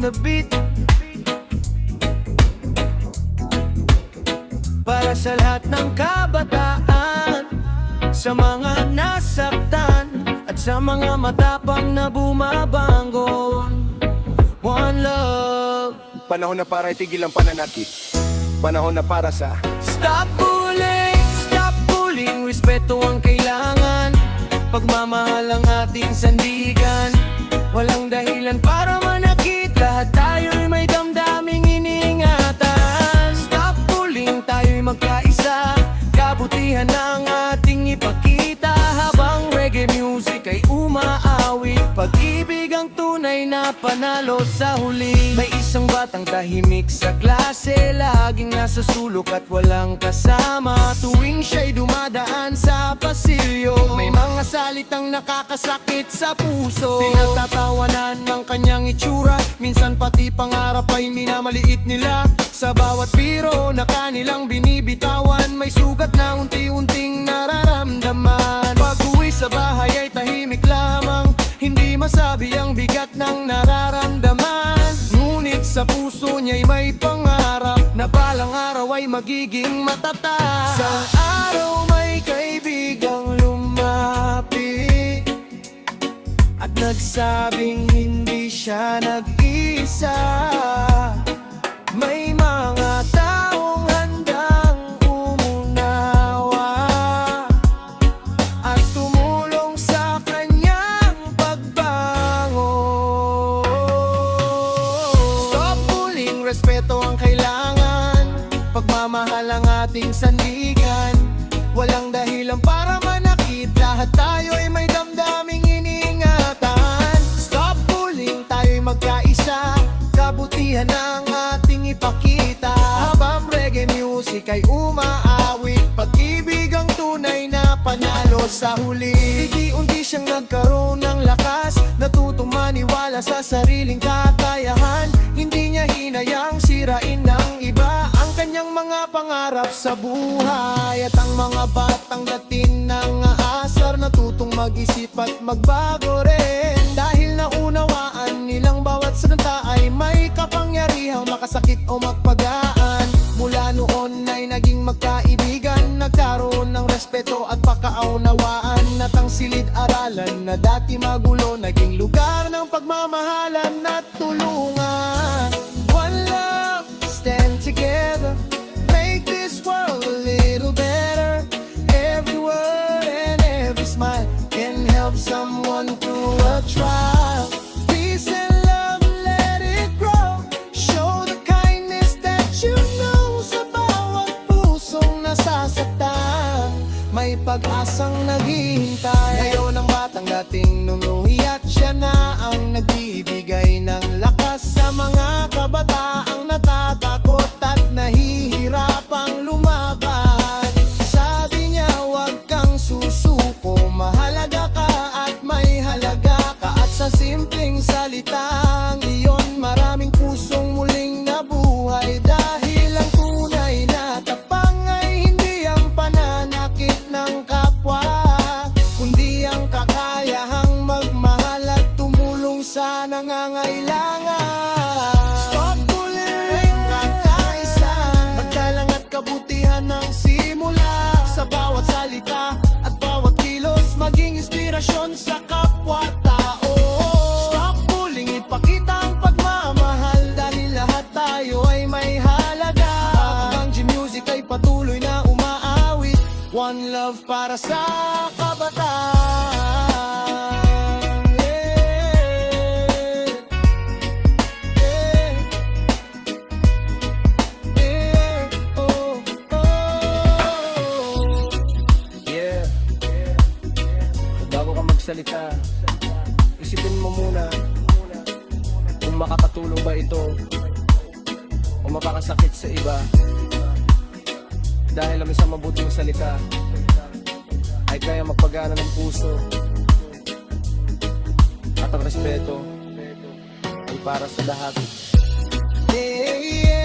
on the beat. Para sa lahat ng kabataan, sa mga nasaktan, at sa mga matapang na bumabangon. One love. Panahon na para itigil ang pananakit. Panahon na para sa Stop bullying, respeto ang kailangan. Pagmamahal ang ating sandigan. Walang dahilan para manakit, lahat tayo'y may damdaming iniingatan. Stop bullying, tayo'y magkaisa, kabutihan ang ating ipakita. Habang reggae music ay umaawit, pag-ibig ang tunay na panalo sa huli. May isang batang tahimik sa klase, laging nasa sulok at walang kasama. Tuwing siya'y dumadaan sa pasilyo, may mga salitang nakakasakit sa puso. Pinagtatawanan ng kanyang itsura, minsan pati pangarap ay minamaliit nila. Sa bawat biro na kanilang binibitawan, may sugat na unti-unting nararamdaman. Pag-uwi sa bahay ay tahimik lamang, hindi masabi ang bigat ng nararamdaman. Ngunit sa puso niya'y may pangarap na balang araw ay magiging matatag. Sa araw may kaibigang lumapit at nagsabing hindi siya nag-isa. May mga taong handang umunawa at tumulong sa kanyang pagbangon. Stop bullying, respeto ang kailangan. Pagmamahal ang ating sandigan. Walang dahilan para manakit, lahat tayo'y may damdaming iniingatan. Stop bullying, tayo'y magkaisa, kabutihan ang ating ipakita. Habang reggae music ay umaawit, pag-ibig ang tunay na panalo sa huli. Unti-unti siyang nagkaroon ng lakas, natutong maniwala sa sariling kakayahan. Hindi niya hinayang sirain ng iba ang kanyang mga pangarap sa buhay. At ang mga batang dating ng aasar, natutong mag-isip at magbago rin. Dahil naunawaan nilang bawat salita ay may kapangyarihang makasakit o magpagaan. Mula noon ay naging magkaibigan, nagkaroon ng respeto at pagkakaunawaan. At ang silid-aralan na dati magulo, naging lugar ng pagmamahalan at tulungan. One love, stand together, make this world a little better. Every word and every smile can help someone through a trial. Peace and love, let it grow. Show the kindness that you know. Sa bawat pusong nasasaktan, may pag-asang naghihintay. Ngayon ang batang dating numuhiyat, siya na ang nagbibigay ng lakas sa mga kabataang natatakot at nahihirapang lumaban. Sabi niya, huwag kang susuko, mahalaga ka at may halaga ka. At sa simpleng salitang iyon, maraming pusong muling nabuhay. Dahil ang tunay na tapang ay hindi ang pananakit ng kapwa, kundi ang kakayahang magmahal at tumulong sa nangangailangan. Stop bullying, kakaisa, paggalang at kabutihan ng simula. Sa bawat salita at bawat kilos, maging inspirasyon sa kapwa-tao. Stop bullying, ipakita ang pagmamahal, dahil lahat tayo ay may halaga. Habang G-Music ay patuloy na umaawit, one love para sa kabataan. Bago ka magsalita, isipin mo muna kung makakatulong ba ito o mapakasakit sa iba. Dahil ang isang mabuting salita ay kaya magpagana ng puso, at ang respeto ay para sa lahat. Yeah, yeah.